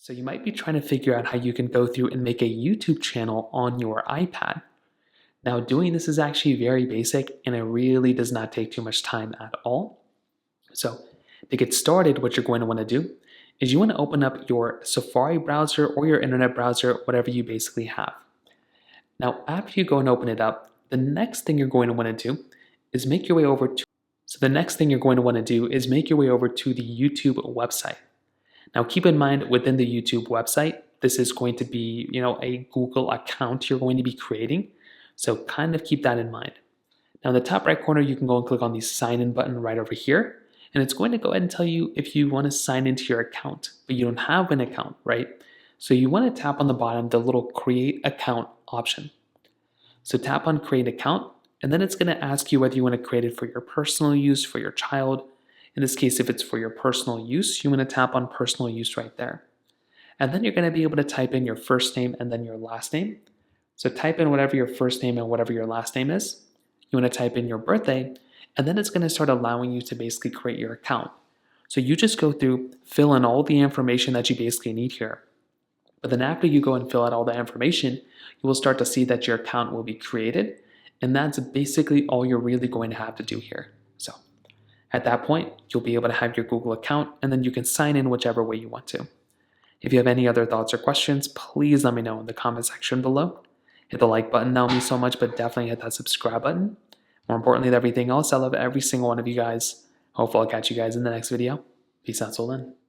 So you might be trying to figure out how you can go through and make a YouTube channel on your iPad. Now doing this is actually very basic and it really does not take too much time at all. So to get started, what you're going to want to do is you want to open up your Safari browser or your internet browser, whatever you basically have. Now after you go and open it up, the next thing you're going to want to do is make your way over to the YouTube website. Now keep in mind within the YouTube website, this is going to be, a Google account you're going to be creating. So kind of keep that in mind. Now in the top right corner, you can go and click on the sign in button right over here. And it's going to go ahead and tell you if you want to sign into your account, but you don't have an account, right? So you want to tap on the bottom, the little create account option. So tap on create account, and then it's going to ask you whether you want to create it for your personal use, for your child. In this case, if it's for your personal use, you want to tap on personal use right there. And then you're going to be able to type in your first name and then your last name. So type in whatever your first name and whatever your last name is. You want to type in your birthday, and then it's going to start allowing you to basically create your account. So you just go through, fill in all the information that you basically need here. But then after you go and fill out all the information, you will start to see that your account will be created. And that's basically all you're really going to have to do here. So at that point, you'll be able to have your Google account, and then you can sign in whichever way you want to. If you have any other thoughts or questions, please let me know in the comment section below. Hit the like button, that would mean so much, but definitely hit that subscribe button. More importantly than everything else, I love every single one of you guys. Hopefully I'll catch you guys in the next video. Peace out till then.